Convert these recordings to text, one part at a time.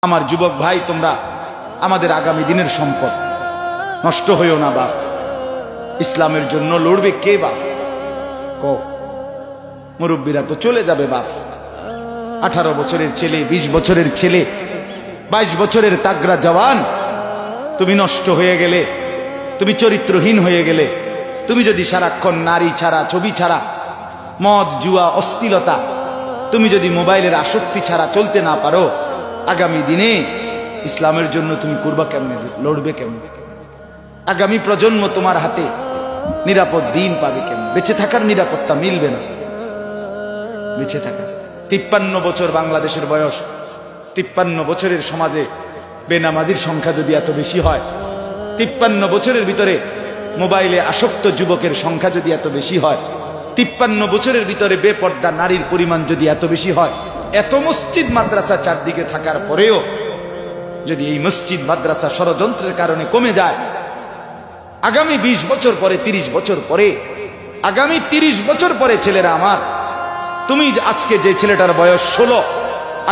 আমার যুবক ভাই, তোমরা আমাদের আগামী দিনের সম্পদ, নষ্ট হইও না বাপ। ইসলামের জন্য লড়বে কে বাপ? মুরব্বীরা তো চলে যাবে বাপ। 18 বছরের ছেলে, 20 বছরের ছেলে, 22 বছরের তাগড়া জওয়ান, তুমি নষ্ট হয়ে গেলে, তুমি চরিত্রহীন হয়ে গেলে, তুমি যদি সারাক্ষণ নারী ছাড়া, ছবি ছাড়া, মদ জুয়া অশ্লীলতা, তুমি যদি মোবাইলের আসক্তি ছাড়া চলতে না পারো, আগামী দিনে ইসলামের জন্য তুমি করবা কেমনে, লড়বে কেমনে? আগামী প্রজন্ম তোমার হাতে নিরাপদ দিন পাবে কেমনে? বেঁচে থাকার নিরাপত্তা মিলবে না। বেঁচে থাকা 53 বছর বাংলাদেশের বয়স, 53 বছরের সমাজে বেনামাজির সংখ্যা যদি এত বেশি হয়, 53 বছরের ভিতরে মোবাইলে আসক্ত যুবকের সংখ্যা যদি এত বেশি হয়, 53 বছরের ভিতরে বেপর্দা নারীর পরিমাণ যদি এত বেশি হয়, এত মসজিদ মাদ্রাসা চারদিকে থাকার পরেও যদি এই মসজিদ মাদ্রাসা ষড়যন্ত্রের কারণে কমে যায়, আগামী 20 বছর পরে, 30 বছর পরে, আগামী 30 বছর পরে ছেলেরা আমার, তুমি আজকে যে ছেলেটার বয়স 16,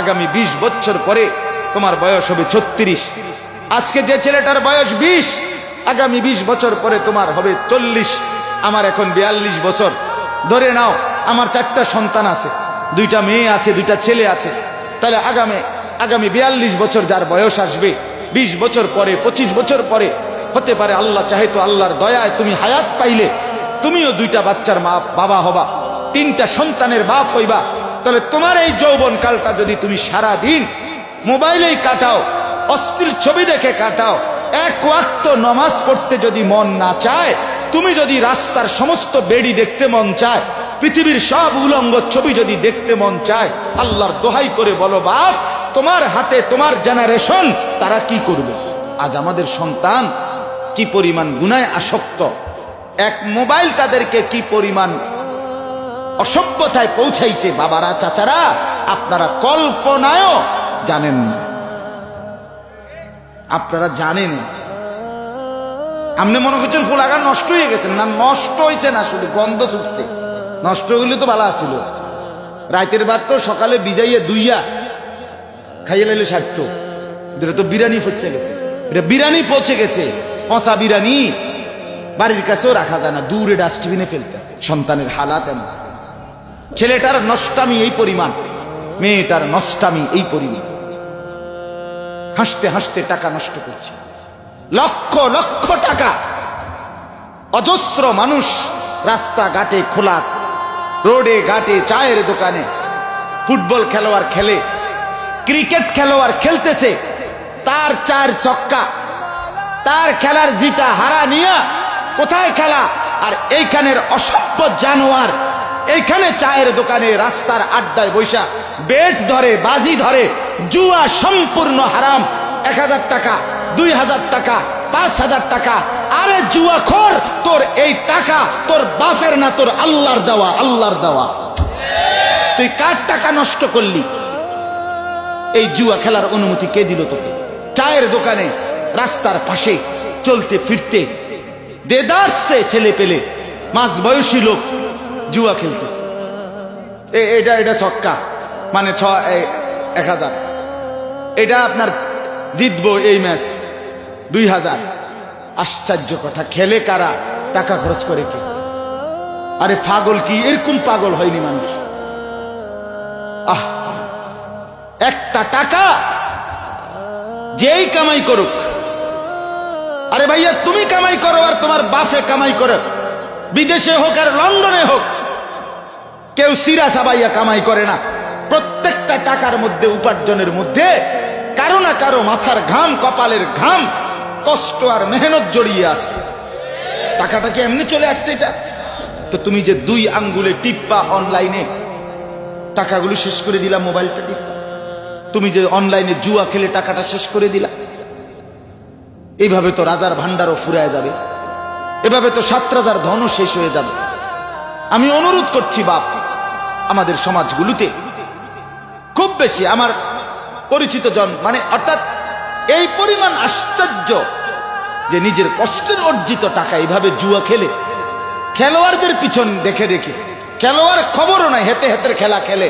আগামী 20 বছর পরে তোমার বয়স হবে 36। আজকে যে ছেলেটার বয়স 20, আগামী 20 বছর পরে তোমার হবে 40। আমার এখন 42 বছর। ধরে নাও আমার 4টা সন্তান আছে, 2টা মেয়ে আছে, 2টা ছেলে আছে। তাহলে আগামী 42 বছর যার বয়স আসবে, 20 বছর পরে, 25 বছর পরে, হতে পারে আল্লাহ চাহে তো আল্লাহর দয়ায় তুমি হায়াত পাইলে তুমিও 2টা বাচ্চার মা বাবা হবা, 3টা সন্তানের বাপ হইবা। তাহলে তোমার এই যৌবন কালটা যদি তুমি সারা দিন মোবাইলেই কাটাও, অশ্লীল ছবি দেখে কাটাও, এক ওয়াক্ত নামাজ পড়তে যদি মন না চায়, তুমি যদি রাস্তার সমস্ত বেড়ি দেখতে মন চায়, পৃথিবীর সব উলঙ্গ ছবি যদি দেখতে মন চায়, আল্লাহর দোহাই করে বলো বাপ, তোমার হাতে তোমার জেনারেশন তারা কি করবে? আজ আমাদের সন্তান কি পরিমাণ গুনায় আসক্ত, এক মোবাইল তাদেরকে কি পরিমাণ অসভ্যতায় পৌঁছাইছে, বাবারা চাচারা আপনারা কল্পনায়ও জানেন না। আপনারা জানেন, আপনি মনে করছেন ফুলাগান নষ্ট হয়ে গেছে, না নষ্ট হয়েছে না, শুধু গন্ধ ছুটছে। নষ্ট হইলে তো ভালো আছিল, রাতের ভাত তো সকালে ভিজাইয়া দুইয়া খাইয়ে লাইলে সারতো। যেটা তো বিরিয়ানি পচে গেছে, এটা বিরিয়ানি পচে গেছে, পচা বিরিয়ানি বাড়ির কাছেও রাখা যায় না, দূরে ডাস্টবিনে ফেলতে। সন্তানের হালাত এমন, ছেলেটার নষ্টামি এই পরিমাণ, মেয়েটার নষ্টামি এই পরিমাণ। হাসতে হাসতে টাকা নষ্ট করছে, লক্ষ লক্ষ টাকা। অজস্র মানুষ রাস্তাঘাটে, খোলা রোডে ঘাটে, চায়ের দোকানে, ফুটবল খেলোয়াড় খেলে, ক্রিকেট খেলোয়াড় খেলতেছে, তার 4 ছক্কা, তার খেলার জিতা হারা নিয়া কোথায় খেলা? আর এইখানের অসভ্য জানোয়ার এইখানে চায়ের দোকানে, রাস্তার আড্ডায় বৈশা বেট ধরে, বাজি ধরে, জুয়া সম্পূর্ণ হারাম। 1000 টাকা, 2000 টাকা, 5000 টাকা। আরে জুয়াখোর, তোর এই টাকা তোর বাপের না, তোর আল্লাহর দেওয়া, আল্লাহর দেওয়া। তুই কার টাকা নষ্ট করলি? এই জুয়া খেলার অনুমতি কে দিল তোকে? চায়ের দোকানে, রাস্তার পাশে চলতে ফিরতে দেদারসে ছেলে পেলে, মাঝ বয়সী লোক জুয়া খেলতেছে। এটা ছক্কা মানে 1000, এটা আপনার জিতবো এই ম্যাচ 2000। আশ্চর্য কথা, খেলে কারা? টাকা খরচ করে কে? আরে পাগল কি এরকম পাগল হয়নি মানুষ? আহ, একটা টাকা যেই কামাই করুক, আরে ভাইয়া তুমি কামাই করো আর তোমার বাপে কামাই করো, বিদেশে হোক আর লন্ডনে হোক, কেউ সিরা সাবাইয়া কামাই করে না। প্রত্যেকটা টাকার মধ্যে, উপার্জনের মধ্যে কারো না কারো মাথার ঘাম, কপালের ঘাম, কষ্ট আর মেহনত জড়িয়ে আছে। টাকাটা কি এমনি চলে আসছে এটা? তো তুমি যে 2 আঙ্গুলে টিপ্পা অনলাইনে টাকাগুলো শেষ করে দিলা, মোবাইলটা টিপ্পা, তুমি যে অনলাইনে জুয়া খেলে টাকাটা শেষ করে দিলা, এইভাবে তো রাজার ভান্ডারও ফুরায় যাবে, এভাবে তো 7 রাজার ধনও শেষ হয়ে যাবে। আমি অনুরোধ করছি বাপ, আমাদের সমাজগুলোতে খুব বেশি আমার পরিচিত জন, মানে অর্থাৎ এই পরিমাণ আশ্চর্য যে নিজের কষ্টের অর্জিত টাকা এইভাবে জুয়া খেলে, খেলোয়াড়দের পিছন দেখে দেখে, খেলোয়াড় খবরও নাই, হেতে হেতের খেলা খেলে।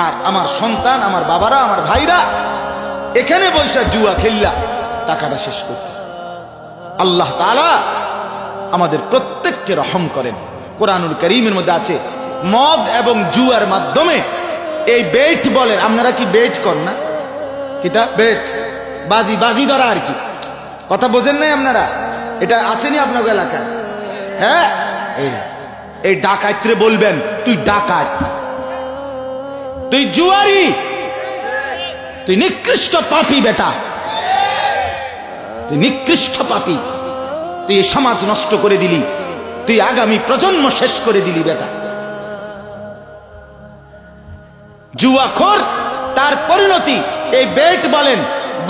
আর আমার সন্তান, আমার বাবারা, আমার ভাইরা এখানে বৈশা জুয়া খেললা টাকাটা শেষ করতেছে। আল্লাহ তাআলা আমাদের প্রত্যেককে রহম করেন। কোরআনুল কারীমের মধ্যে আছে মদ এবং জুয়ার মাধ্যমে এই বেট বলেন, আপনারা কি বেট করেন না? কিতা বেট, বাজি, বাজি ধরা আর কি, কথা বোঝেন নাই আপনারা? এটা আছেনি আপনার এলাকায়? হ্যাঁ, এই ডাকাইত্রে বলবেন তুই ডাকাত, তুই জুয়ারি, তুই নিকৃষ্ট পাপী বেটা, তুই নিকৃষ্ট পাপী, তুই এই সমাজ নষ্ট করে দিলি, তুই আগামী প্রজন্ম শেষ করে দিলি বেটা। জুয়াখোর, তার পরিণতি এই বেট বলেন,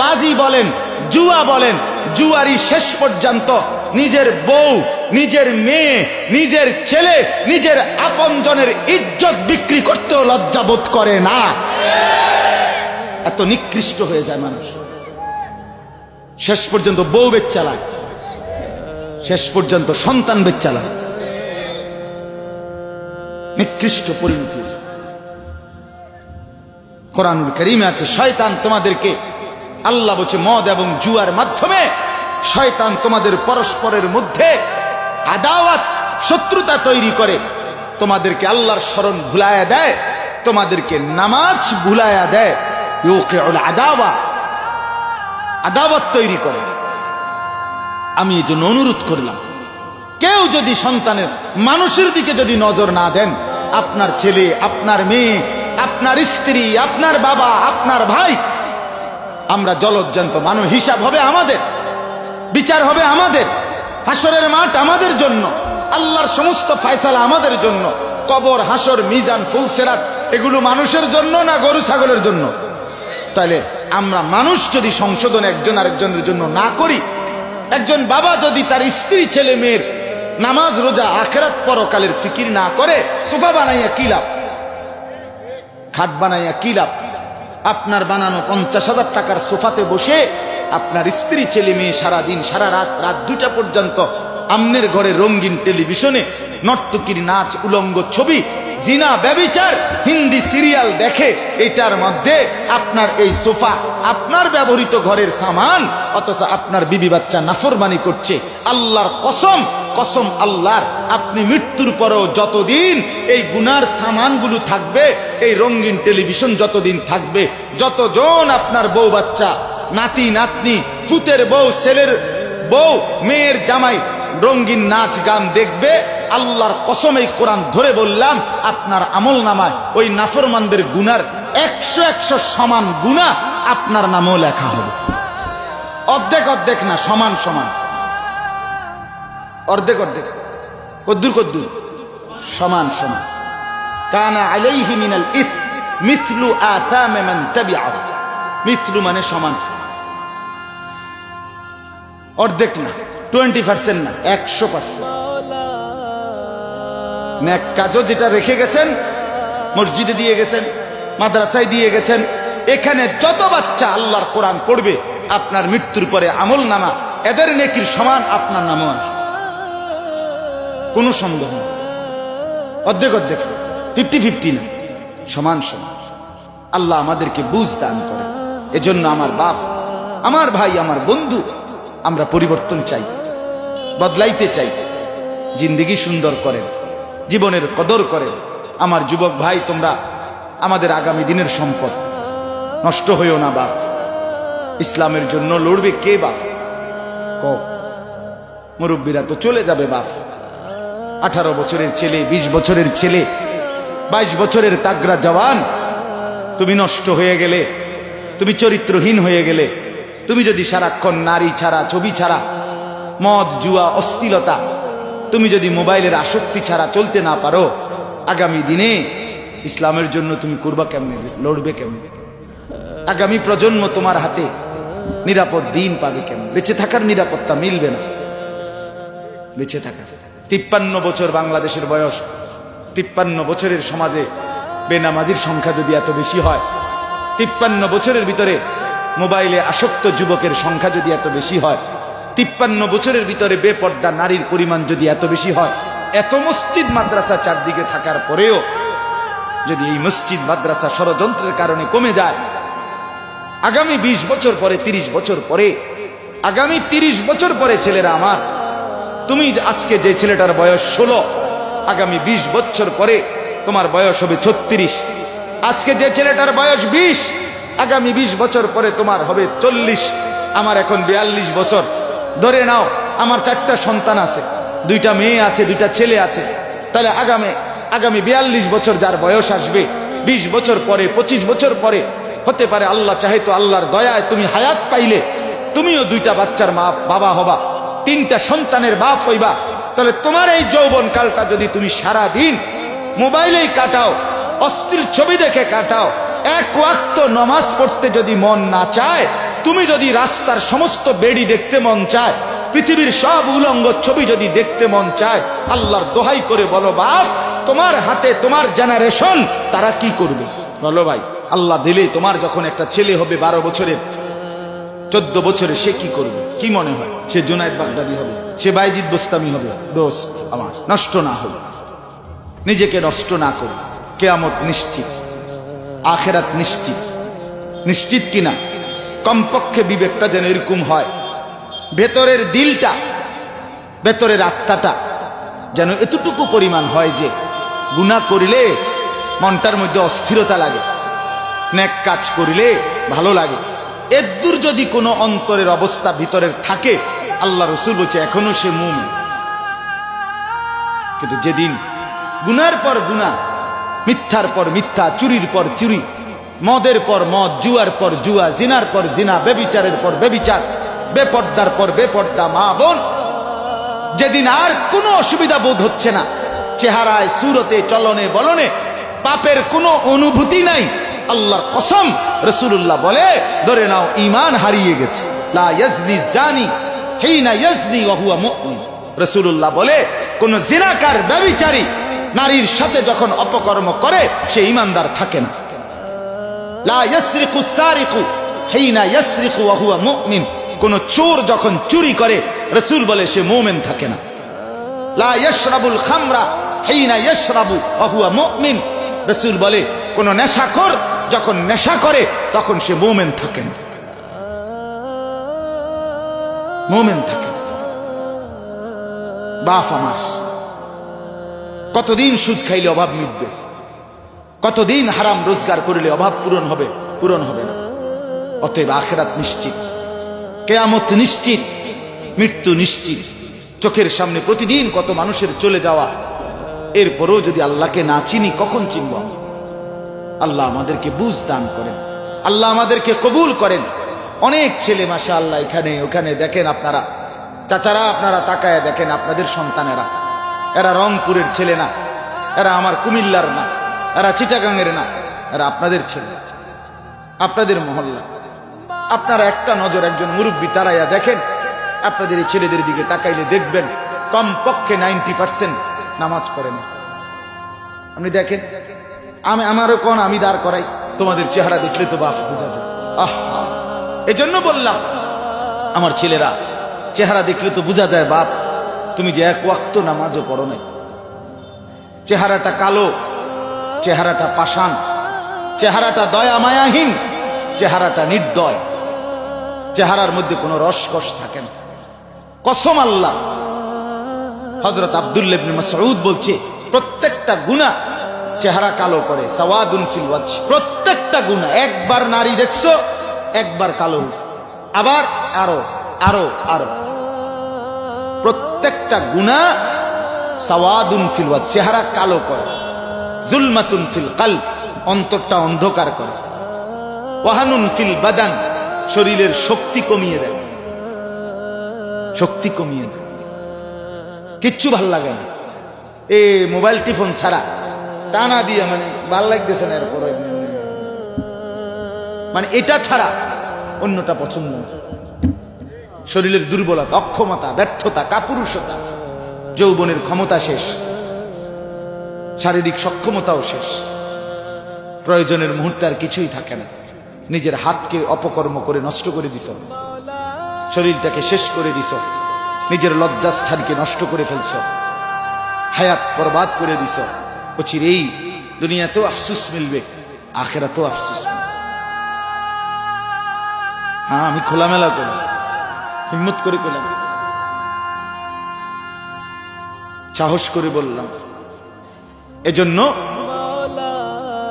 বাজি বলেন, জুয়া বলেন, জুয়ারি শেষ পর্যন্ত নিজের বউ, নিজের মেয়ে, নিজের ছেলে, নিজের আপনজনের ইজ্জত বিক্রি করতেও লজ্জাবোধ করে না। এত নিকৃষ্ট হয়ে যায় মানুষ। শেষ পর্যন্ত বউ বেচ চালায়, শেষ পর্যন্ত সন্তান বেচ চালায়। নিকৃষ্ট পরিণতি। কোরআনুল কারীমে আছে শয়তান তোমাদেরকে, আল্লাহ বলছে মদ এবং জুয়ার মাধ্যমে শয়তান তোমাদের পরস্পরের মধ্যে আদাওয়াত, শত্রুতা তৈরি করে, তোমাদেরকে আল্লাহর স্মরণ ভুলায়া দেয়, তোমাদেরকে নামাজ ভুলায়া দেয়, ইউকিউল আদাওয়া, আদাওয়াত তৈরি করে। আমি এই জন্য অনুরোধ করলাম, কেউ যদি সন্তানের মানুষের দিকে যদি নজর না দেন, আপনার ছেলে, আপনার মেয়ে, আপনার স্ত্রী, আপনার বাবা, আপনার ভাই, আমরা জলজ্জান্ত মানুষ, হিসাব হবে আমাদের, বিচার হবে আমাদের, হাসরের মাঠ আমাদের জন্য, আল্লাহর সমস্ত ফয়সালা আমাদের জন্য। কবর, হাসর, মিজান, ফুলসেরাত এগুলো মানুষের জন্য না গরু ছাগলের জন্য? তাহলে আমরা মানুষ যদি সংশোধন একজন আরেকজনের জন্য না করি, একজন বাবা যদি তার স্ত্রী, ছেলে মেয়ের নামাজ, রোজা, আখিরাত, পরকালের ফিকির না করে, সোফা বানাইয়া কি লাভ, খাট বানাইয়া কি লাভ? আপনার বানানো 50,000 টাকার সোফাতে বসে আপনার স্ত্রী, ছেলে মেয়ে সারাদিন, সারা রাত, রাত 2টা পর্যন্ত আমনের ঘরে রঙিন টেলিভিশনে নর্তকীর নাচ, উলঙ্গ ছবি, জিনা, ব্যভিচার, হিন্দি সিরিয়াল দেখে। এটার মধ্যে আপনার এই সোফা আপনার ব্যবহৃত ঘরের সামান, অথচ আপনার বিবি বাচ্চা নাফরমানি করছে। আল্লাহর কসম, কসম আল্লাহর, আপনি মৃত্যুর পরেও যতদিন এই গুনার সামানগুলো থাকবে, এই রঙিন টেলিভিশন যতদিন থাকবে, যতজন আপনার বউ বাচ্চা, নাতি নাতনি, ফুতের বউ, ছেলের বউ, মেয়ের জামাই রঙিন নাচ গান দেখবে, আল্লাহর কসম এই কোরআন ধরে বললাম, আপনার আমল নামায় ওই নাফরমানদের গুনার 100 সমান গুনাহ আপনার নামও লেখা হবে। অর্ধেক অর্ধেক না, সমান সমান, অর্ধেক অর্ধেক, কদ্দুর কদ্দুর, সমান সমান। কানা আলাইহি মিনাল ইথম মিথলু আতাম মান তাবিআহু, মিথলু মানে সমান, অর্ধেক না, 20% না, 100%। নেক কাজও যেটা রেখে গেছেন, মসজিদে দিয়ে গেছেন, মাদ্রাসায় দিয়ে গেছেন, এখানে যত বাচ্চা আল্লাহর কোরআন পড়বে, আপনার মৃত্যুর পরে আমল নামা এদের নেকির সমান আপনার নামও আসবে, কোনো সন্দেহ নেই। অর্ধেক অর্ধেক, 50-50 না, সমান সমান। আল্লাহ আমাদেরকে বুঝ দান করে। এজন্য আমার বাপ, আমার ভাই, আমার বন্ধু, আমরা পরিবর্তন চাই, বদলাইতে চাই, জিন্দেগি সুন্দর করেন, জীবনের কদর করেন। আমার যুবক ভাই, তোমরা আমাদের আগামী দিনের সম্পদ, নষ্ট হইও না বাপ। ইসলামের জন্য লড়বে কে বাপ? মুরব্বীরা তো চলে যাবে বাপ। 18 বছরের ছেলে, 20 বছরের ছেলে, 22 বছরের তাগড়া জওয়ান, তুমি নষ্ট হয়ে গেলে, তুমি চরিত্রহীন হয়ে গেলে, তুমি যদি সারাক্ষণ নারী ছাড়া, ছবি ছাড়া, মদ, জুয়া, অশ্লীলতা, তুমি যদি মোবাইলের আসক্তি ছাড়া চলতে না পারো, আগামী দিনে ইসলামের জন্য তুমি করবা কেমনে, লড়বে কেমনে? আগামী প্রজন্ম তোমার হাতে নিরাপদ দিন পাবে কেমন? বেঁচে থাকার নিরাপত্তা মিলবে না। বেঁচে থাকা 53 বছর বাংলাদেশের বয়স, 53 বছরের সমাজে বেনামাজির সংখ্যা যদি এত বেশি হয়, 53 বছরের ভিতরে মোবাইলে আসক্ত যুবকের সংখ্যা যদি এত বেশি হয়, 53 বছরের ভিতরে বেপর্দা নারীর পরিমাণ যদি এত বেশি হয়, এত মসজিদ মাদ্রাসা চারদিকে থাকার পরেও যদি এই মসজিদ মাদ্রাসা ষড়যন্ত্রের কারণে কমে যায়, আগামী 20 বছর পরে, 30 বছর পরে, আগামী 30 বছর পরে ছেলেরা আমার, তুমি আজকে যে ছেলেটার বয়স 16, আগামী 20 বছর পরে তোমার বয়স হবে 36। আজকে যে ছেলেটার বয়স 20, আগামী 20 বছর পরে তোমার হবে 40। আমার এখন 42 বছর। ধরে নাও আমার 4টা সন্তান আছে, 2টা মেয়ে আছে, 2টা ছেলে আছে। তাহলে আগামী 42 বছর যার বয়স আসবে, 20 বছর পরে, 25 বছর পরে, হতে পারে আল্লাহ চাহে তো আল্লাহর দয়ায় তুমি হায়াত পাইলে তুমিও 2টা বাচ্চার মা বাবা হবা, 3টা সন্তানের বাপ হইবা। তাহলে তোমার এই যৌবন কালটা যদি তুমি সারা দিন মোবাইলেই কাটাও, অশ্লীল ছবি দেখে কাটাও, এক ওয়াক্ত নামাজ পড়তে যদি মন না চায়, তুমি যদি রাস্তার সমস্ত বেড়ি দেখতে মন চায়, পৃথিবীর সব উলঙ্গ ছবি যদি দেখতে মন চায়, আল্লাহর দোহাই করে বলো বাপ, তোমার হাতে তোমার জেনারেশন তারা কি করবে? বলো ভাই, আল্লাহ দিলে তোমার যখন একটা ছেলে হবে 12 বছরের, 14 বছরে, সে কি করবে? কি মনে হয়? সে জুনায়েদ বাগদাদি হবে, সে বাইজিদ বোস্তামি হবে? দোস্ত আমার, নষ্ট না হবে, নিজেকে নষ্ট না করে, কিয়ামত নিশ্চিত, আখিরাত নিশ্চিত। নিশ্চিত কিনা? কমপক্ষে বিবেকটা যেন এরকম হয়, ভেতরের দিলটা, ভেতরের আত্মাটা যেন এতটুকু পরিমাণ হয় যে গুনাহ করিলে মনটার মধ্যে অস্থিরতা লাগে, নেক কাজ করিলে ভালো লাগে। এদ্দুর যদি কোনো অন্তরের অবস্থা ভিতরের থাকে, আল্লাহ রসুল বলছে এখনো সে মুমিন। কিন্তু যেদিন গুনার পর গুনাহ, মিথ্যার পর মিথ্যা, চুরির পর চুরি, মদের পর মদ, জুয়ার পর জুয়া, জিনার পর জিনা, বেবিচারের পর বেবিচার, বেপর্দার পর বেপর্দা, মা বোন, যেদিন আর কোনো অসুবিধা বোধ হচ্ছে না, চেহারায়, সুরতে, চলনে বলনে পাপের কোনো অনুভূতি নাই, আল্লাহর কসম রাসূলুল্লাহ বলে, ধরে নাও ঈমান হারিয়ে গেছে। লা ইয়াজনি জানি হিনা ইয়াজনি ওয়া হুয়া মুমিন। রাসূলুল্লাহ বলে, কোন জিনাকার, ব্যভিচারী নারীর সাথে যখন অপকর্ম করে সে ঈমানদার থাকে না। লা ইয়াসরিকু সারিকু হিনা ইয়াসরিকু ওয়া হুয়া মুমিন। কোন চোর যখন চুরি করে, রাসূল বলে সে মুমিন থাকে না। লা ইয়াশরাবুল খামরা হিনা ইয়াশরাবু ওয়া হুয়া মুমিন। রাসূল বলে কোন নেশাখোর যখন নেশা করে তখন সে মুমিন থাকে না, মুমিন থাকে না। বাপ আমার, কতদিন সুদ খাইলে অভাব মিটবে? কতদিন হারাম রোজগার করলে অভাব পূরণ হবে? পূরণ হবে না। অতএব আখিরাত নিশ্চিত, কিয়ামত নিশ্চিত, মৃত্যু নিশ্চিত। চোখের সামনে প্রতিদিন কত মানুষের চলে যাওয়া, এরপরও যদি আল্লাহকে না চিনি কখন চিনব? আল্লাহ আমাদেরকে বুঝ দান করেন, আল্লাহ আমাদেরকে কবুল করেন। অনেক ছেলে মাশাআল্লাহ এখানে ওখানে দেখেন আপনারা, চাচারা আপনারা তাকায় দেখেন, আপনাদের সন্তানেরা, এরা রংপুরের ছেলে না, এরা আমার কুমিল্লার না, এরা চিটাগাংয়ের না, এরা আপনাদের ছেলে, আপনাদের মহল্লা। আপনারা একটা নজর একজন মুরব্বী তারাইয়া দেখেন, আপনাদের এই ছেলেদের দিকে তাকাইলে দেখবেন কমপক্ষে 90% নামাজ পড়ে না। আপনি দেখেন, আমারও কোন আমি দাঁড় করাই, তোমাদের চেহারা দেখলে তো বাপ বোঝা যায়। আহা, এজন্য বললাম আমার ছেলেরা, চেহারা দেখলে তো বোঝা যায় বাপ তুমি যে এক ওয়াক্ত নামাজও পড়ো নাই। চেহারাটা কালো, চেহারাটা পাষাণ, চেহারাটা দয়া মায়াহীন, চেহারাটা নির্দয়, চেহারার মধ্যে কোনো রসকস থাকে না। কসম আল্লাহ, হযরত আব্দুল্লাহ ইবনে মাসউদ বলছে, প্রত্যেকটা গুনাহ চেহারা কালো করে, সাওয়াদুন ফিল ওয়াজহ। প্রত্যেকটা গুনাহ, একবার নারী দেখছো, একবার কালো হইছে, আবার আরো আরো আরো। প্রত্যেকটা গুনাহ সাওয়াদুন ফিল ওয়াজহ, চেহারা কালো করে। জুলমাতুন ফিল কলব, অন্তরটা অন্ধকার করে। ওয়াহানুন ফিল বাদান, শরীরের শক্তি কমিয়ে দেয়, শক্তি কমিয়ে দেয়, কিচ্ছু ভাল লাগে না। এই মোবাইল টিফোন ছাড়া টানা দিয়ে মানে ভাল লাগতেছে না, এরপর মানে এটা ছাড়া অন্যটা পছন্দ না। শরীরের দুর্বলতা, অক্ষমতা, ব্যর্থতা, কাপুরুষতা, যৌবনের ক্ষমতা শেষ, শারীরিক সক্ষমতাও শেষ, প্রয়োজনের মুহূর্তে আর কিছুই থাকে না। নিজের হাতকে অপকর্ম করে নষ্ট করে দিছ, শরীরটাকে শেষ করে দিছ, নিজের লজ্জাস্থানকে নষ্ট করে ফেলছ, হায়াত বরবাদ করে দিছ। বলছির এই দুনিয়াতেও আফসুস মিলবে, আখিরাতেও আফসুস মিলবে। হ্যাঁ, আমি খোলামেলা করলাম, হিম্মত করে করলাম, সাহস করে বললাম। এজন্য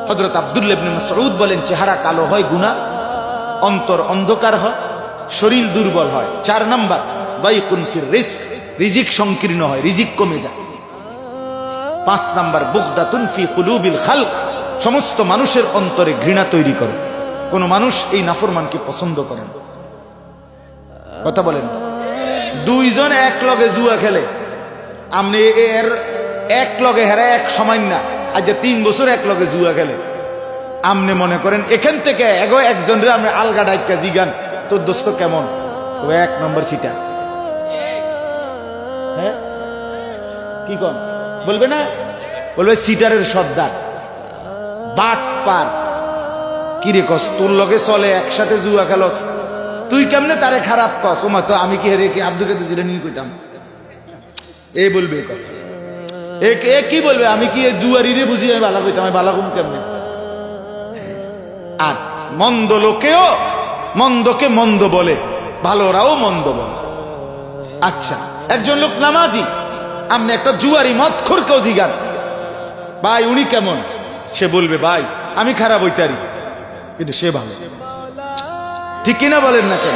হযরত আব্দুল্লাহ ইবনে মাসউদ বলেন, চেহারা কালো হয় গুনাহ, অন্তর অন্ধকার হয়, শরীর দুর্বল হয়। 4 নাম্বার, দাইকুন ফির রিজক, রিজিক সংকীর্ণ হয়, রিজিক কমে যায়। 5 নাম্বার, বুগদাতুন ফি কুলুবিল খালক, সমস্ত মানুষের অন্তরে ঘৃণা তৈরি করে। কোন মানুষ এই নাফরমানকে পছন্দ করে না। কথা বলেন, দুইজন এক লগে জুয়া খেলে, আপনি এর এক লগে হেরা এক সময় না, আজ 3 বছর এক লগে জুয়া খেলে, আপনি মনে করেন এখান থেকে একজন রে আপনি আলগা ডাইকা জিগান, তোর দোস্ত কেমন, ও 1 নম্বর সিটার। হ্যাঁ, কি কন বলবে না? বলবে সিটারের সর্দার, বাট পার। কি রে কস, তোর লগে চলে, একসাথে জুয়া খেলস, তুই কেমনে তারে খারাপ কস? ওমা, তো আমি কি হেরে কি আব্দুল কাদের জিলানী কইতাম? এ বলবে কথা, এ কি বলবে? আমি কি জুয়ারি রে বুঝি আমি বালা কইতাম? আমি বালা কম কেমনে? আর মন্দ লোকেও মন্দকে মন্দ বলে, ভালোরাও মন্দ বলে। আচ্ছা, একজন লোক নামাজি, আপনি একটা জুয়ারি মদখোরকেও জিগান, ভাই উনি কেমন? সে বলবে, ভাই আমি খারাপ হইতারি, কিন্তু সে ভালো। ঠিক কিনা বলেন না কেন?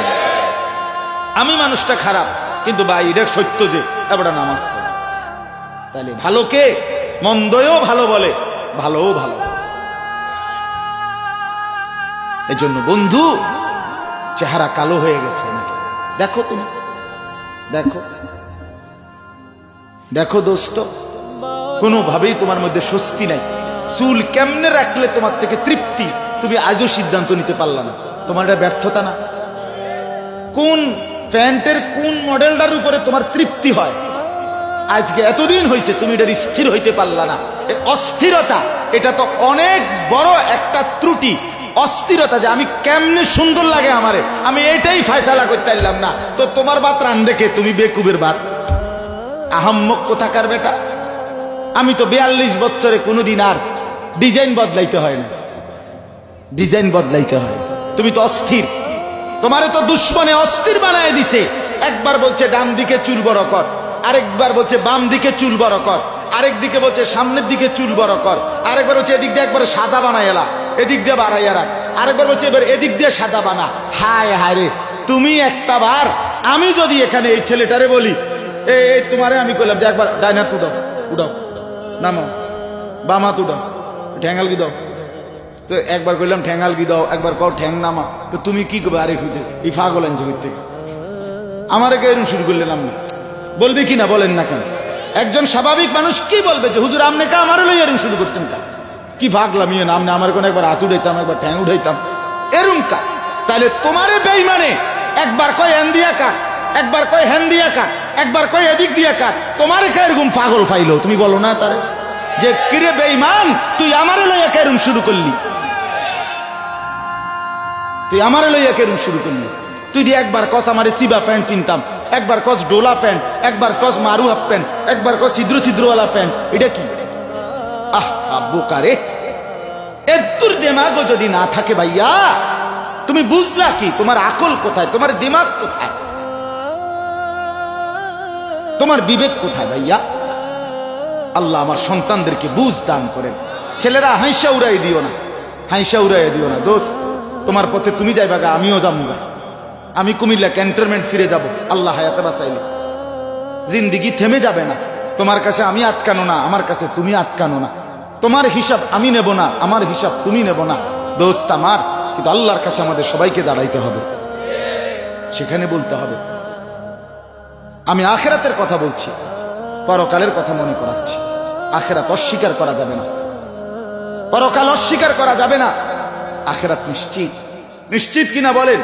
আমি মানুষটা খারাপ, কিন্তু ভাই এটা সত্য যে এবার নামাজ পড়ে। তাহলে ভালোকে মন্দও ভালো বলে, ভালোও ভালো। এই জন্য বন্ধু, চেহারা কালো হয়ে গেছে নাকি? দেখো তুমি, দেখো দেখো দোস্ত, কোনোভাবেই তোমার মধ্যে স্বস্তি নাই। চুল কেমনে রাখলে তোমার থেকে তৃপ্তি, তুমি আজও সিদ্ধান্ত নিতে পারলা না। তোমার এটা ব্যর্থতা না? কোন প্যান্টের কোন মডেলটার উপরে তোমার তৃপ্তি হয়? আজকে এতদিন হয়েছে তুমি এটা স্থির হইতে পারলা না। এই অস্থিরতা, এটা তো অনেক বড় একটা ত্রুটি। অস্থিরতা যে আমি কেমনে সুন্দর লাগে আমারে, আমি এটাই ফয়সালা করতে পারলাম না। তো তোমার বাত রান দেখে তুমি বেকুবের বাত, আহাম্মক কোথাকার বেটা। আমি তো 42 বছরে কোনোদিন আর ডিজাইন বদলাইতে হয় না, ডিজাইন বদলাইতে হয়। তুমি তো অস্থির, তোমারে তো দুশ্মনে অস্থির বানায় দিছে। একবার বলছে ডান দিকে চুল বড় কর, আরেকবার বলছে বাম দিকে চুল বড় কর, আরেক দিকে বলছে সামনের দিকে চুল বড় কর, আরেকবার বলছে এদিক দিয়ে একবার সাদা বানাই এলা, এদিক দিয়ে বাড়াইয়া রাখ, আরেকবার বলছে এবার এদিক দিয়ে সাদা বানা। হায় হায় রে, তুমি একটা বার, আমি যদি এখানে এই ছেলেটারে বলি, এই তোমারে আমি কইলাম যে একবার ডাইনার উঠাও, উঠাও, নামো, বামা উঠাও, ঠ্যাঙ্গাল কি দাও, তো একবার কইলাম ঠ্যাঙ্গাল কি দাও, একবার কও ঠ্যাং নামা, তো তুমি কি করবে? আরে খুঁজে এই পাগল আনছে থেকে আমারে এরকম শুরু করলেন। আপনি বলবে কি না বলেন না কেন? একজন স্বাভাবিক মানুষ কি বলবে যে হুজুর আপনি কা আমারে লই এরকম শুরু করছেন কা? কি ভাগলাম ইয়ে না, আপনি আমার কোন একবার হাত উঠাইতাম, একবার ঠ্যাং উঠাইতাম, এরম কা? তাহলে তোমারে বেঈমানে একবার কয় হ্যান দিয়া কাট, একবার কয় হ্যান দিয়া কাট, একবার কয় এদিক দিয়া কাট, তোমারে কা এরকম পাগল ফাইলো? তুমি বলো না তারে যে কিরে বেঈমান, তুই আমারে লইয়া কেরম শুরু করলি, তুই আমারে লইয়া কেরম শুরু করলি? তুই দিয়ে একবার কস আমারে সিবা প্যান্ট কিনতাম, একবার কস ডোলা প্যান্ট, একবার কস মারু হাফ প্যান্ট, একবার কস ছিদ্র ছিদ্রওয়ালা প্যান্ট, এটা কি? আহ বোকারে, এত্তুর দিমাগও যদি না থাকে ভাইয়া, তুমি বুঝলা কি? তোমার আকল কোথায়? তোমার দিমাগ কোথায়? তোমার বিবেক কোথায় ভাইয়া? আল্লাহ আমার সন্তানদেরকে বুঝ দান করেন। ছেলেরা হাইসা উড়াই দিও না, হাইসা উড়াই দিও না দোস্ত। তোমার পথে তুমি যাইবা গা, আমিও যাবো। আমি কুমিল্লা ক্যান্টনমেন্ট ফিরে যাব, আল্লাহ হায়াতে বাঁচাইলে। জিন্দিগি থেমে যাবে না। তোমার কাছে আমি আটকানো না, আমার কাছে তুমি আটকানো না। তোমার হিসাব আমি নেব না, আমার হিসাব তুমি নেব না দোস্ত আমার। কিন্তু আল্লাহর কাছে আমাদের সবাইকে দাঁড়াইতে হবে, সেখানে বলতে হবে। আমি আখেরাতের কথা বলছি, পরকালের কথা মনে করাচ্ছি। আখেরাত অস্বীকার করা যাবে না, পরকাল অস্বীকার করা যাবে না। আখেরাত নিশ্চিত, নিশ্চিত কিনা বলেন?